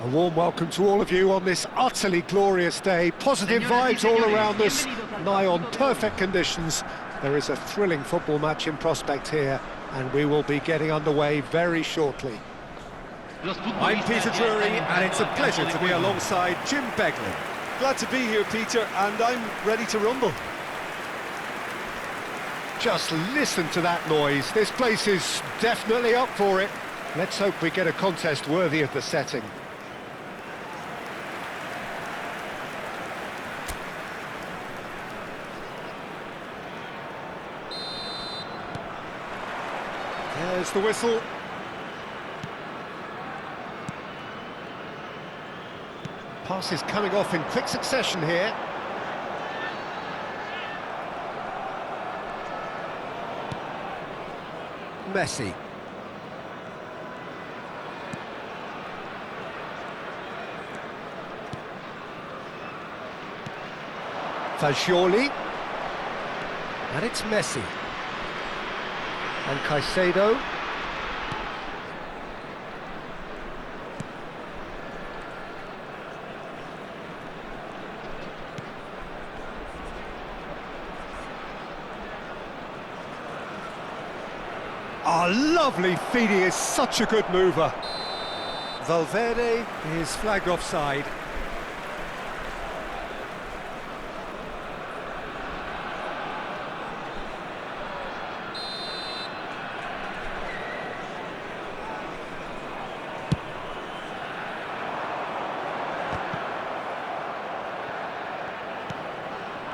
A warm welcome to all of you on this utterly glorious day. Positive vibes all around us, nigh on perfect conditions. There is a thrilling football match in prospect here, and we will be getting underway very shortly. I'm Peter Drury, and it's a pleasure to be alongside Jim Beglin. Glad to be here, Peter, and I'm ready to rumble. Just listen to that noise. This place is definitely up for it. Let's hope we get a contest worthy of the setting. There's the whistle. Passes coming off in quick succession here. Messi. Fagioli. And it's Messi. And Caicedo. Oh, lovely feed, he is such a good mover. Valverde is flagged offside.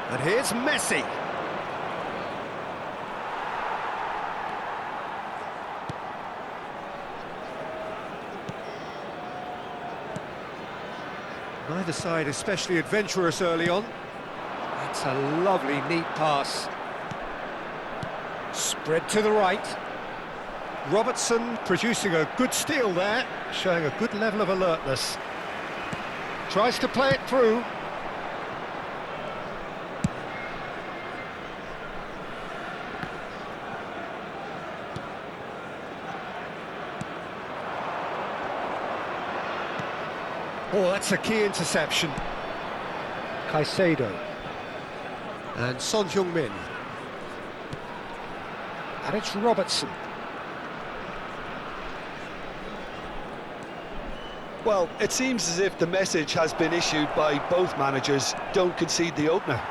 And here's Messi. Neither side especially adventurous early on. That's a lovely, neat pass. Spread to the right. Robertson producing a good steal there, showing a good level of alertness. Tries to play it through. Oh, that's a key interception. Caicedo. And Son Heung-min. And it's Robertson. Well, it seems as if the message has been issued by both managers: don't concede the opener.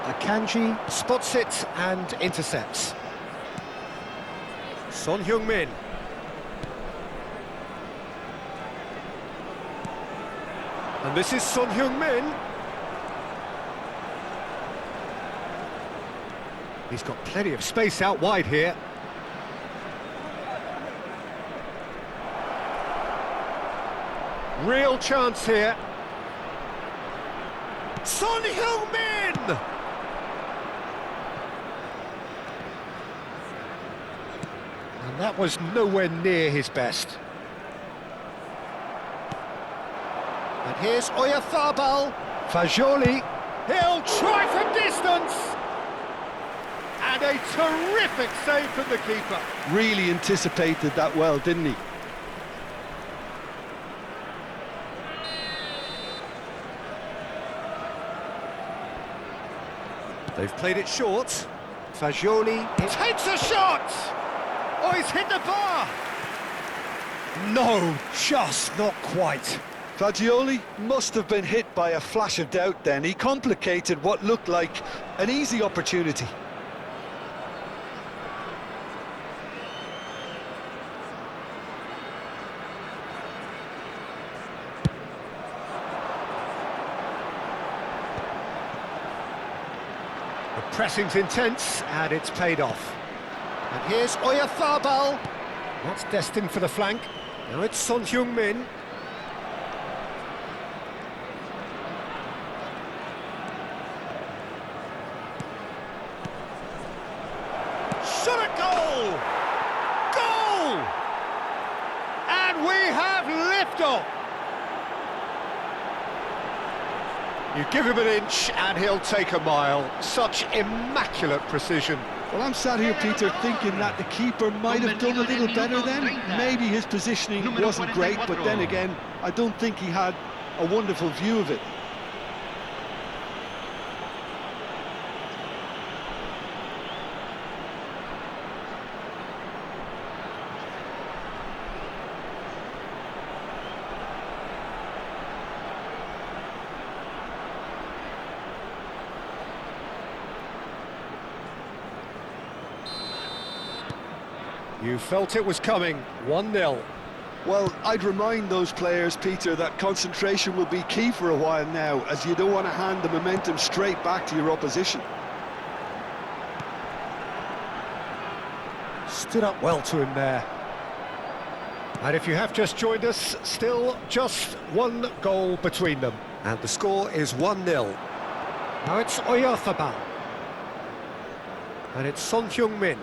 Akanji spots it and intercepts. Son Heung-min. And this is Son Heung-min. He's got plenty of space out wide here. Real chance here. Son Heung-min! And that was nowhere near his best. And here's Oyarzabal. Fagioli. He'll try from distance. And a terrific save from the keeper. Really anticipated that well, didn't he? They've played it short. Fagioli takes a shot! Oh, he's hit the bar! No, just not quite. Fagioli must have been hit by a flash of doubt then. He complicated what looked like an easy opportunity. The pressing's intense, and it's paid off. And here's Oyarzabal. That's destined for the flank. Now it's Son Heung-min. Shot a goal! Goal! And we have liftoff! You give him an inch and he'll take a mile. Such immaculate precision. Well, I'm sat here, Peter, thinking that the keeper might have done a little better then. Maybe his positioning wasn't great, but then again, I don't think he had a wonderful view of it. You felt it was coming. 1-0. Well, I'd remind those players, Peter, that concentration will be key for a while now, as you don't want to hand the momentum straight back to your opposition. Stood up well to him there. And if you have just joined us, still just one goal between them. And the score is 1-0. Now it's Oyarzabal. And it's Son Heung-min.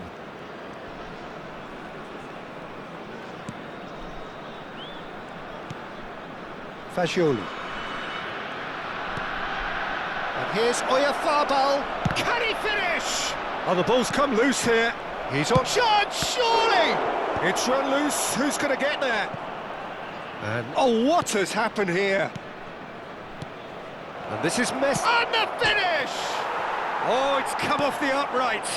Fagioli. And here's Oyarzabal. Can he finish? Oh, the ball's come loose here. He's on chance, surely! It's run loose. Who's going to get there? And oh, what has happened here? And this is Messi. And the finish! Oh, it's come off the upright.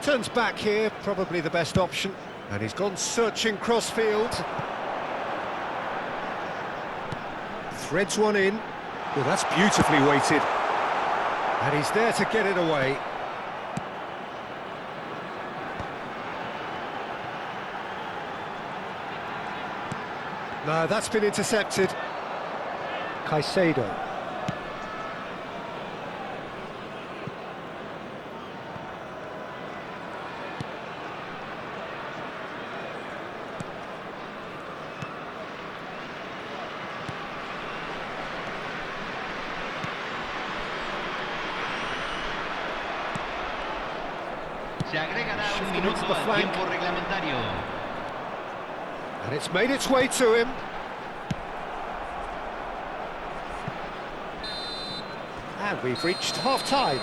Turns back here, probably the best option. And he's gone searching cross-field. Threads one in. Well, that's beautifully weighted. And he's there to get it away. No, that's been intercepted. Caicedo. Se agregará un minuto al tiempo reglamentario. And it's made its way to him. And we've reached half-time.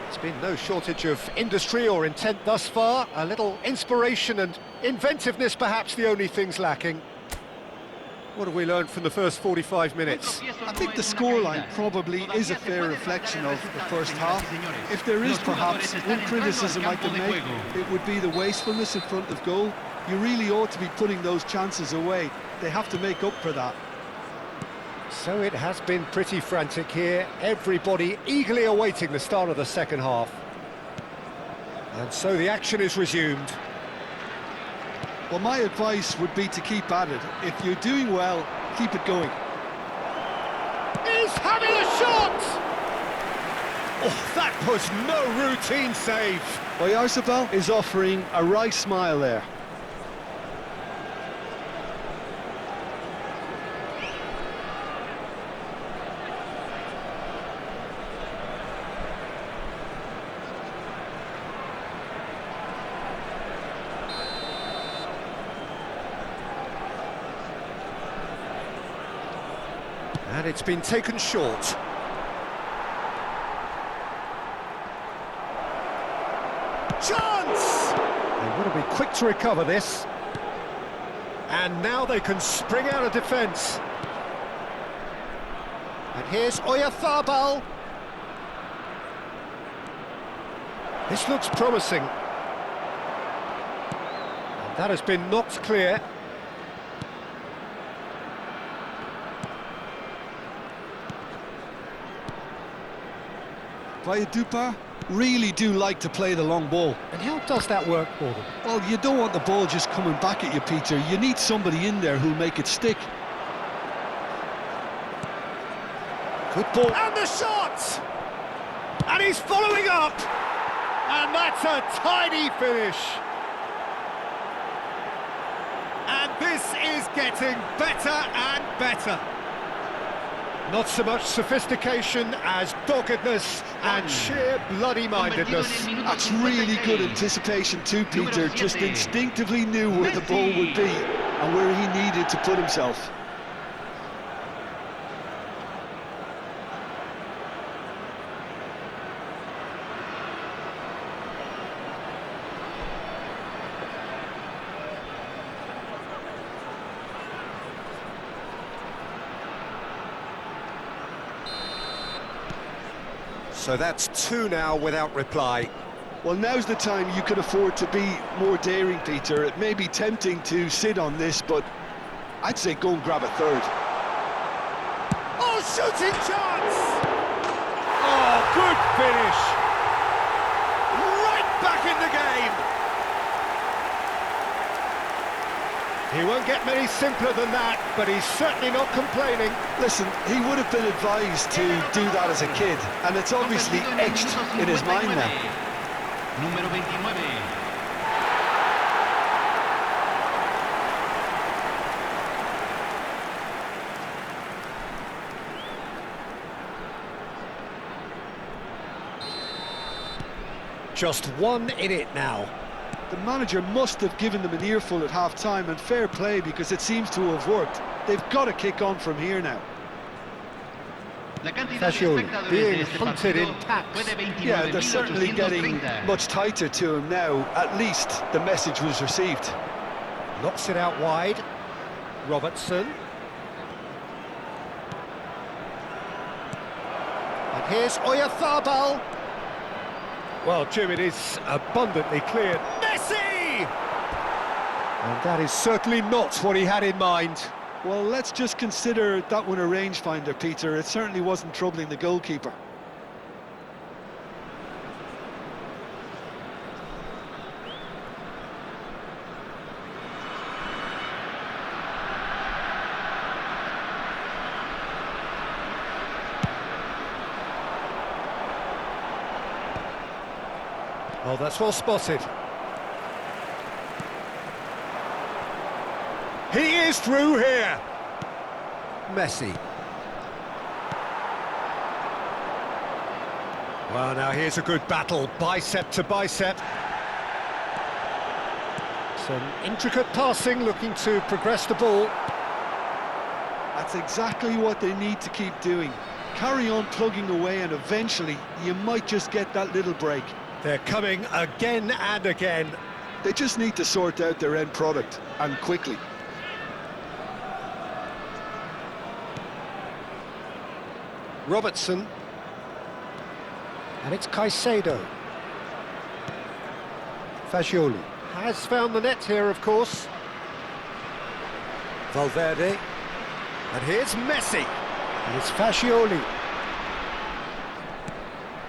There's been no shortage of industry or intent thus far. A little inspiration and inventiveness, perhaps the only things lacking. What have we learned from the first 45 minutes? I think the scoreline probably is a fair reflection of the first half. If there is perhaps one criticism I can make, it would be the wastefulness in front of goal. You really ought to be putting those chances away. They have to make up for that. So it has been pretty frantic here. Everybody eagerly awaiting the start of the second half. And so the action is resumed. Well, my advice would be to keep at it. If you're doing well, keep it going. He's having a shot! Oh, that was no routine save. Oyarzabal is offering a wry smile there. And it's been taken short. Chance! They want to be quick to recover this. And now they can spring out of defence. And here's Oyarzabal. This looks promising. And that has been knocked clear. Valledupar really do like to play the long ball. And how does that work for them? Well, you don't want the ball just coming back at you, Peter. You need somebody in there who'll make it stick. Good ball. And the shot! And he's following up! And that's a tidy finish. And this is getting better and better. Not so much sophistication as doggedness and sheer bloody-mindedness. That's really good anticipation too, Peter. Just instinctively knew where the ball would be and where he needed to put himself. So that's two now without reply. Well, now's the time you could afford to be more daring, Peter. It may be tempting to sit on this, but I'd say go and grab a third. Oh, shooting chance! Oh, good finish! Right back in the game! He won't get many simpler than that, but he's certainly not complaining. Listen, he would have been advised to do that as a kid, and it's obviously etched in his mind now. Número 29. Just one in it now. The manager must have given them an earful at half-time, and fair play, because it seems to have worked. They've got to kick on from here now. Fagioli being hunted in taps. Yeah, they're certainly getting much tighter to him now. At least the message was received. Knocks it out wide. Robertson. And here's Oyarzabal. Well, Jim, it is abundantly clear. Messi! And that is certainly not what he had in mind. Well, let's just consider that one a rangefinder, Peter. It certainly wasn't troubling the goalkeeper. Oh, that's well spotted. He is through here. Messi. Well, now here's a good battle, bicep to bicep. Some intricate passing, looking to progress the ball. That's exactly what they need to keep doing. Carry on plugging away, and eventually you might just get that little break. They're coming again and again. They just need to sort out their end product, and quickly. Robertson. And it's Caicedo. Fagioli has found the net here, of course. Valverde. And here's Messi. And it's Fagioli.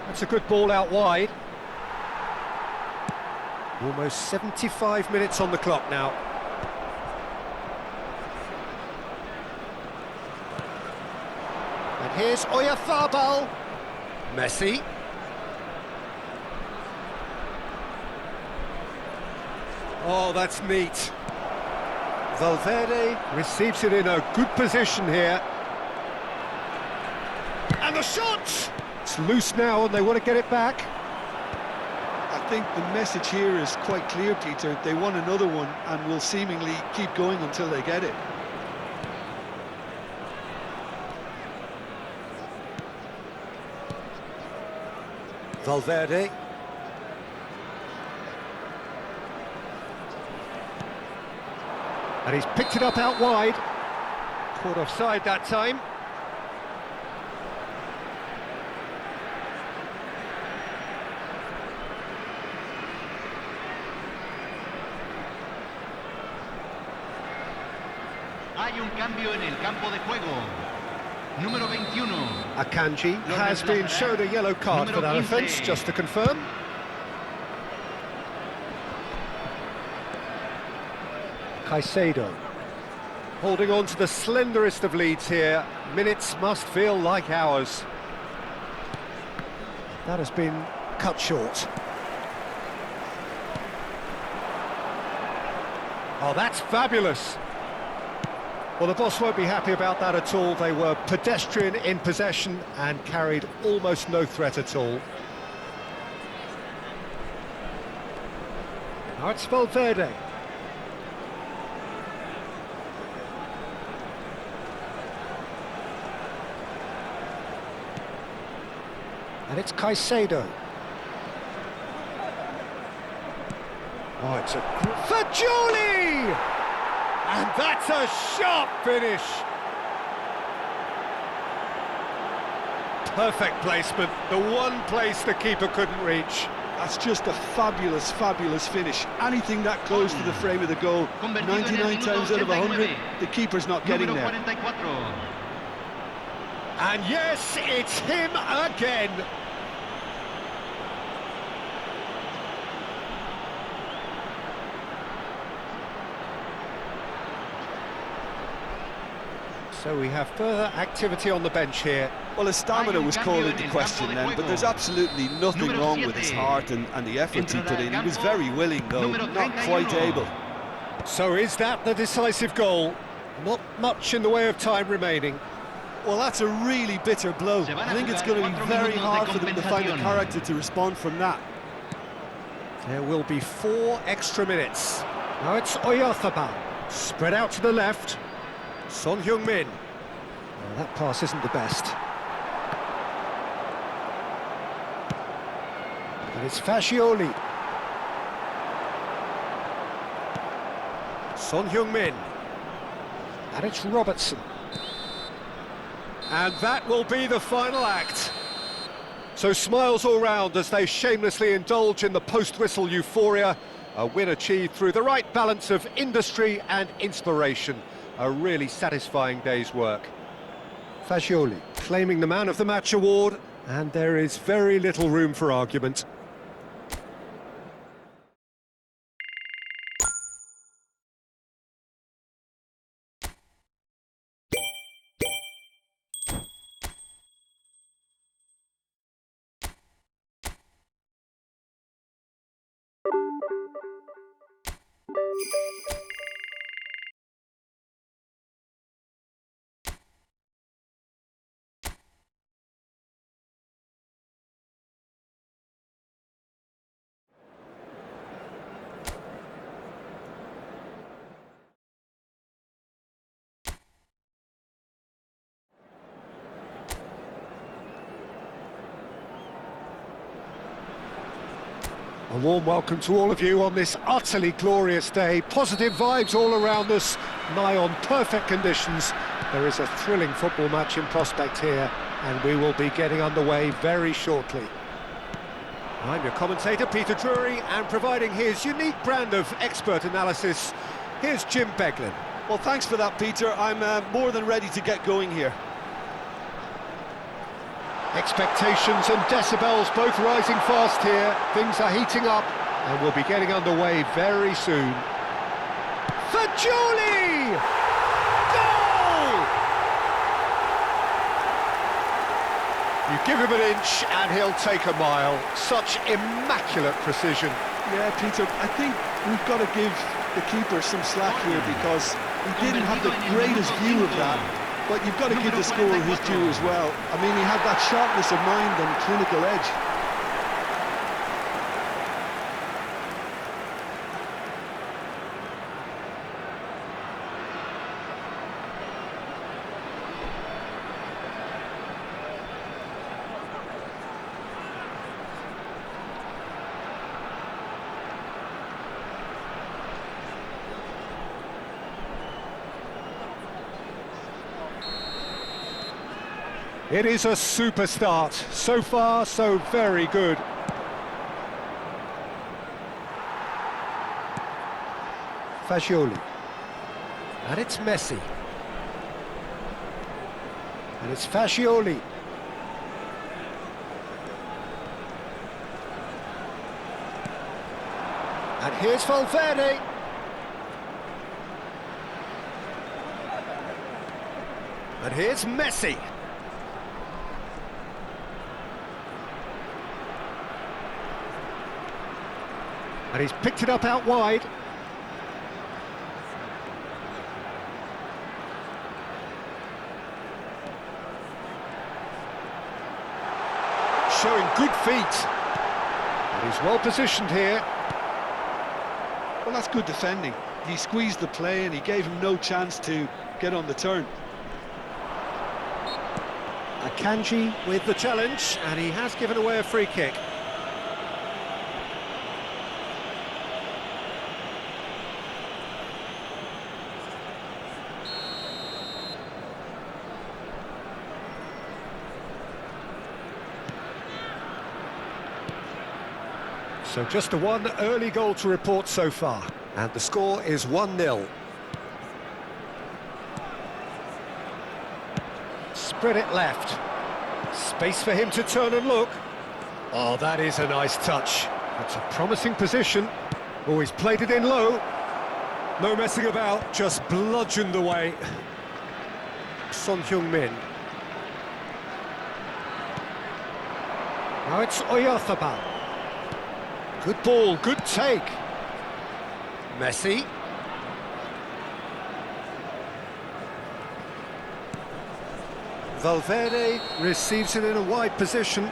That's a good ball out wide. Almost 75 minutes on the clock now. And here's Oyarzabal. Messi. Oh, that's neat. Valverde receives it in a good position here. And the shot! It's loose now and they want to get it back. I think the message here is quite clear, Peter. They want another one and will seemingly keep going until they get it. Valverde. And he's picked it up out wide. Caught offside that time. Hay un cambio en el campo de juego. Número 21. Akanji has been shown a yellow card for that offence, just to confirm. Caicedo. Holding on to the slenderest of leads here. Minutes must feel like hours. That has been cut short. Oh, that's fabulous. Well, the boss won't be happy about that at all. They were pedestrian in possession and carried almost no threat at all. Now it's Valverde. And it's Caicedo. Oh, it's a... Fagioli! And that's a sharp finish. Perfect placement, the one place the keeper couldn't reach. That's just a fabulous, fabulous finish. Anything that close to the frame of the goal, 99 times out of 100, the keeper's not getting there. And yes, it's him again. So we have further activity on the bench here. Well, his stamina was called into question then, but there's absolutely nothing wrong with his heart and the efforts he put in. He was very willing, though, not quite able. So is that the decisive goal? Not much in the way of time remaining. Well, that's a really bitter blow. I think it's going to be very hard for them to find the character to respond from that. There will be 4 extra minutes. Now it's Oyarthabal, spread out to the left. Son Heung-min. Well, that pass isn't the best. And it's Fagioli. Son Heung-min. And it's Robertson. And that will be the final act. So smiles all round as they shamelessly indulge in the post-whistle euphoria. A win achieved through the right balance of industry and inspiration. A really satisfying day's work. Fagioli claiming the Man of the Match award, and there is very little room for argument. A warm welcome to all of you on this utterly glorious day. Positive vibes all around us, nigh on perfect conditions. There is a thrilling football match in prospect here, and we will be getting underway very shortly. I'm your commentator, Peter Drury, and providing his unique brand of expert analysis, here's Jim Beglin. Well, thanks for that, Peter. I'm more than ready to get going here. Expectations and decibels both rising fast here. Things are heating up and we'll be getting underway very soon. Fagioli! Goal! You give him an inch and he'll take a mile. Such immaculate precision. Yeah, Peter, I think we've got to give the keeper some slack here because he didn't have the greatest view of that. But you've got to give the scorer his due as well. I mean, he had that sharpness of mind and clinical edge. It is a super start. So far, so very good. Fagioli. And it's Messi. And it's Fagioli. And here's Valverde. And here's Messi. And he's picked it up out wide. Showing good feet. And he's well positioned here. Well, that's good defending. He squeezed the play and he gave him no chance to get on the turn. Akanji with the challenge, and he has given away a free kick. So just the one early goal to report so far. And the score is 1-0. Spread it left. Space for him to turn and look. Oh, that is a nice touch. That's a promising position. Oh, he's played it in low. No messing about, just bludgeoned away. Heung-min. Now it's Oyarzabal. Good ball, good take. Messi. Valverde receives it in a wide position.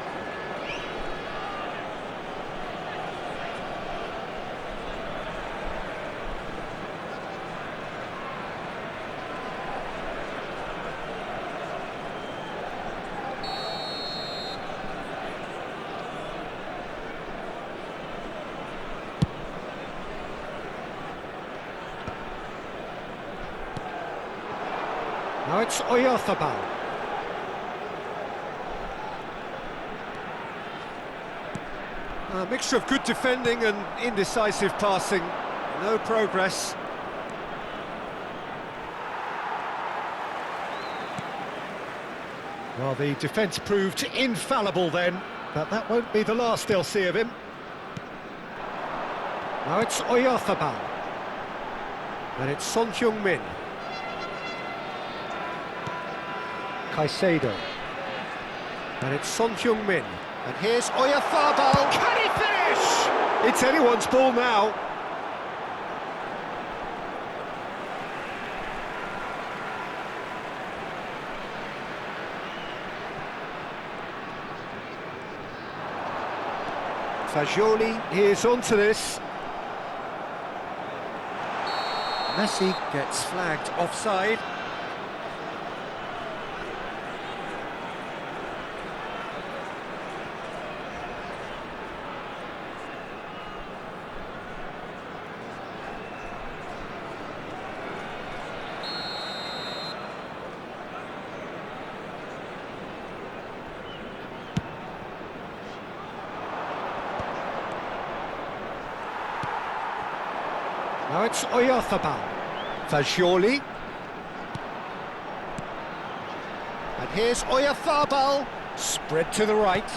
Now it's Oyarzabal. A mixture of good defending and indecisive passing. No progress. Well, the defence proved infallible then, but that won't be the last they'll see of him. Now it's Oyarzabal. And it's Heung-min. Caicedo. And it's Heung-min. And here's Oyarzabal. Can he finish? It's anyone's ball now. Fagioli is onto this. Messi gets flagged offside. Now it's Oyarzabal. Fagioli. And here's Oyarzabal. Spread to the right.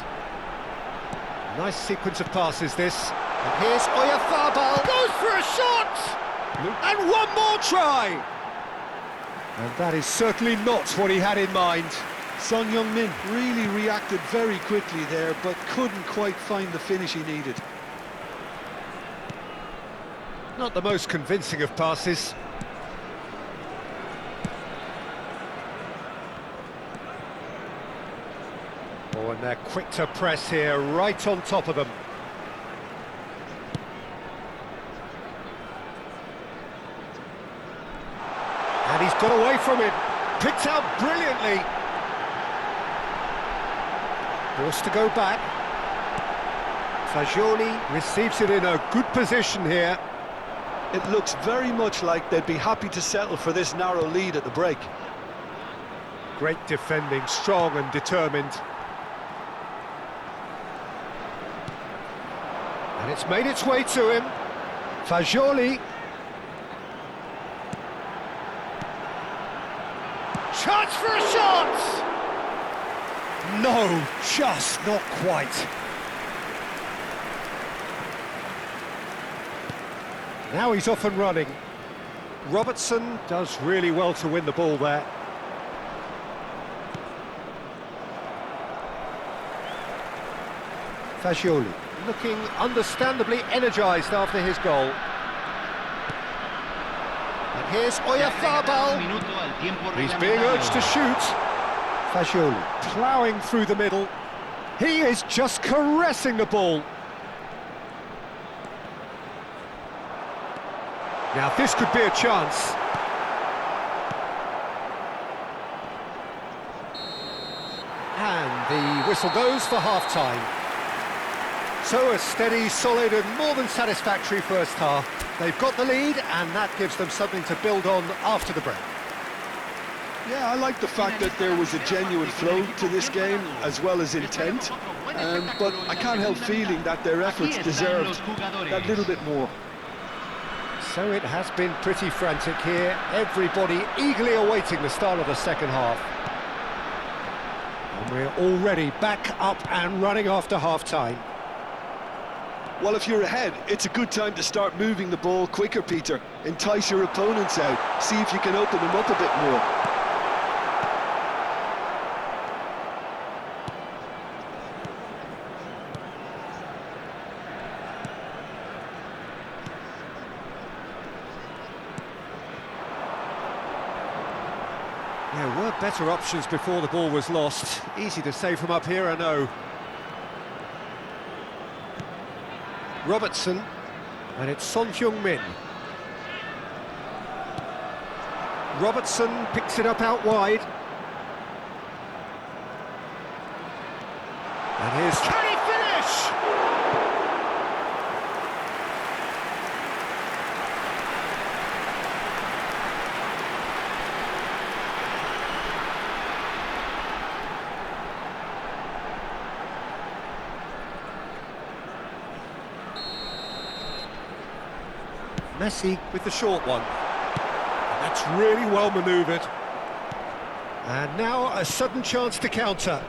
Nice sequence of passes this. And here's Oyarzabal. Goes for a shot! And one more try! And that is certainly not what he had in mind. Son Heung-min really reacted very quickly there, but couldn't quite find the finish he needed. Not the most convincing of passes. Oh, and they're quick to press here, right on top of them. And he's got away from it. Picked out brilliantly. Forced to go back. Fagioli receives it in a good position here. It looks very much like they'd be happy to settle for this narrow lead at the break. Great defending, strong and determined. And it's made its way to him. Fagioli. Chance for a shot! No, just not quite. Now he's off and running. Robertson does really well to win the ball there. Fagioli looking understandably energised after his goal. And here's Oyarzabal. He's being urged to shoot. Fagioli ploughing through the middle. He is just caressing the ball. Now this could be a chance. And the whistle goes for half-time. So a steady, solid and more than satisfactory first half. They've got the lead and that gives them something to build on after the break. Yeah, I like the fact that there was a genuine flow to this game as well as intent, but I can't help feeling that their efforts deserved that little bit more. So it has been pretty frantic here, everybody eagerly awaiting the start of the second half. And we're already back up and running after half-time. Well, if you're ahead, it's a good time to start moving the ball quicker, Peter. Entice your opponents out, see if you can open them up a bit more. There were better options before the ball was lost. Easy to say from up here, I know. Robertson, and it's Heung-min. Robertson picks it up out wide. And here's... Can he finish? Messi with the short one. And that's really well manoeuvred. And now a sudden chance to counter.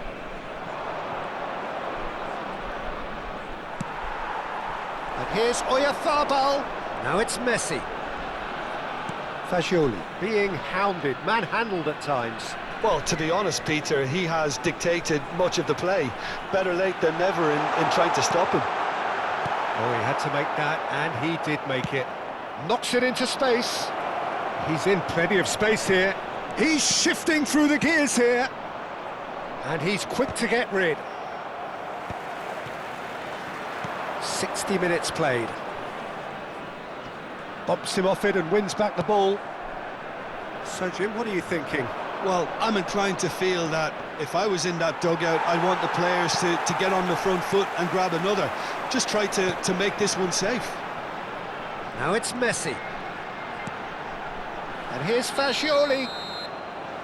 And here's Oyarzabal. Now it's Messi. Fagioli being hounded, manhandled at times. Well, to be honest, Peter, he has dictated much of the play. Better late than never in trying to stop him. Oh, he had to make that, and he did make it. Knocks it into space. He's in plenty of space here. He's shifting through the gears here. And he's quick to get rid. 60 minutes played. Bumps him off it and wins back the ball. So, Jim, what are you thinking? Well, I'm inclined to feel that if I was in that dugout, I'd want the players to get on the front foot and grab another. Just try to make this one safe. Now it's Messi. And here's Fagioli.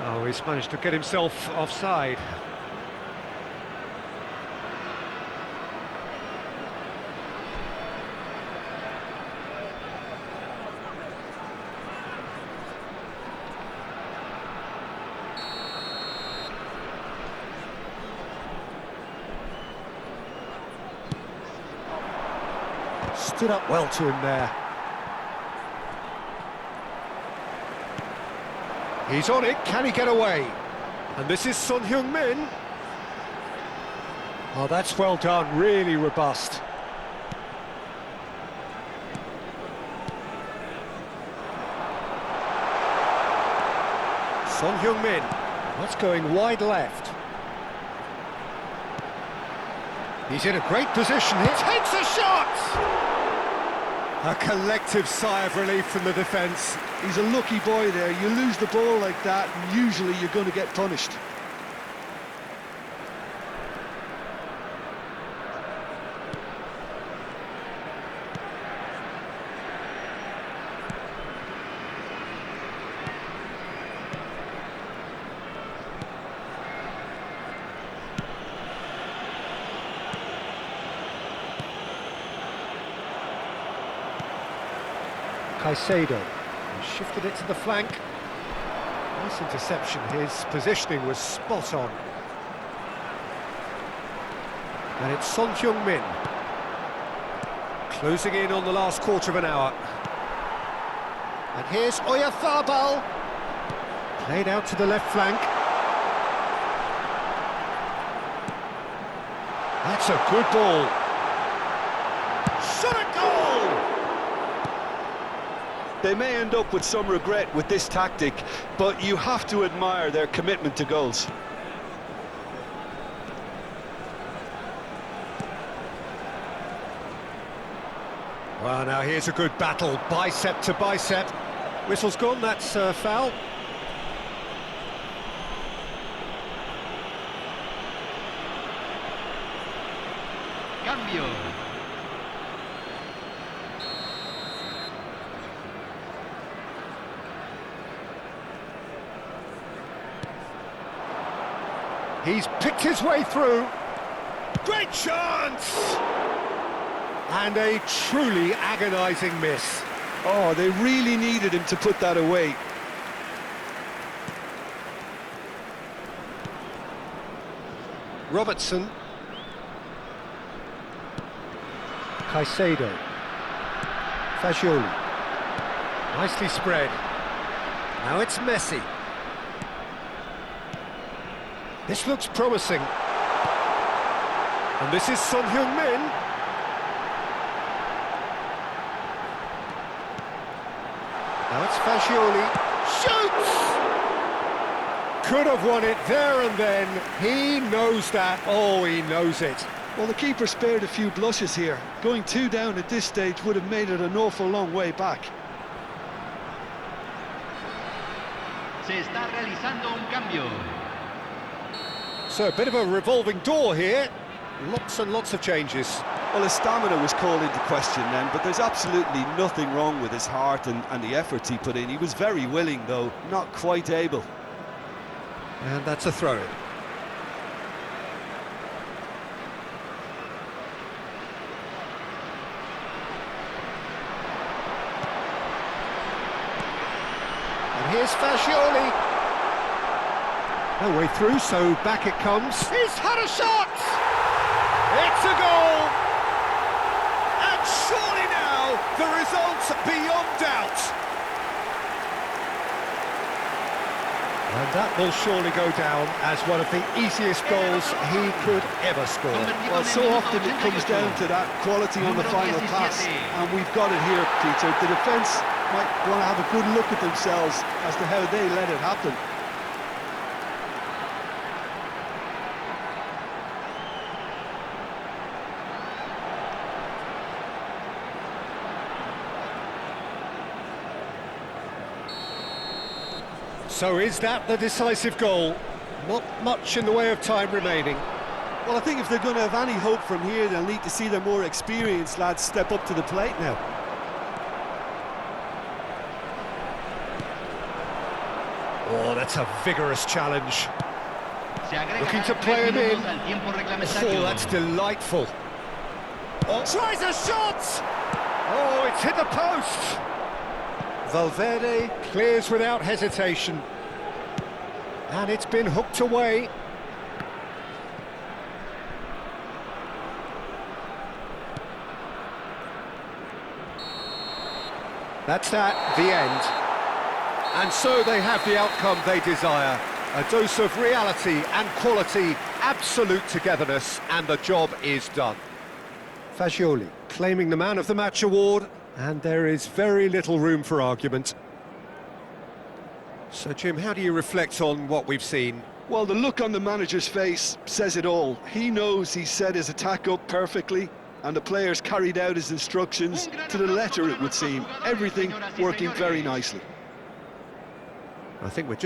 Oh, he's managed to get himself offside. Stood up well to him there. He's on it, can he get away? And this is Son Heung-min. Oh, that's well done, really robust. Son Heung-min, that's going wide left. He's in a great position, he takes a shot! A collective sigh of relief from the defence. He's a lucky boy there. You lose the ball like that, and usually you're going to get punished. Caicedo, he shifted it to the flank. Nice interception, his positioning was spot on. And it's Son Heung-min. Closing in on the last quarter of an hour. And here's Oyarzabal. Played out to the left flank. That's a good ball. Shot a goal! They may end up with some regret with this tactic, but you have to admire their commitment to goals. Well, now here's a good battle, bicep to bicep. Whistle's gone, that's foul. Cambio. He's picked his way through. Great chance! And a truly agonising miss. Oh, they really needed him to put that away. Robertson. Caicedo. Fagioli. Nicely spread. Now it's Messi. This looks promising. And this is Son Heung-min. Now it's Fagioli. Shoots! Could have won it there and then. He knows that. Oh, he knows it. Well, the keeper spared a few blushes here. Going 2 down at this stage would have made it an awful long way back. Se está realizando un cambio. So a bit of a revolving door here. Lots and lots of changes. Well, his stamina was called into question then, but there's absolutely nothing wrong with his heart and the efforts he put in. He was very willing, though, not quite able. And that's a throw-in. And here's Fagioli. No way through, so back it comes. He's had a shot! It's a goal! And surely now, the result's beyond doubt. And that will surely go down as one of the easiest goals he could ever score. Well, so often it comes down to that quality on the final pass, and we've got it here, Peter. The defence might want to have a good look at themselves as to how they let it happen. So is that the decisive goal? Not much in the way of time remaining. Well, I think if they're going to have any hope from here, they'll need to see their more experienced lads step up to the plate now. Oh, that's a vigorous challenge. Looking to play him in. Oh, that's delightful. Oh, tries a shot! Oh, it's hit the post! Valverde clears without hesitation. And it's been hooked away. That's that, the end. And so they have the outcome they desire. A dose of reality and quality, absolute togetherness, and the job is done. Fagioli claiming the Man of the Match award, and there is very little room for argument. So, Jim, how do you reflect on what we've seen? Well, the look on the manager's face says it all. He knows he set his attack up perfectly, and the players carried out his instructions to the letter, it would seem. Everything working very nicely. I think we're just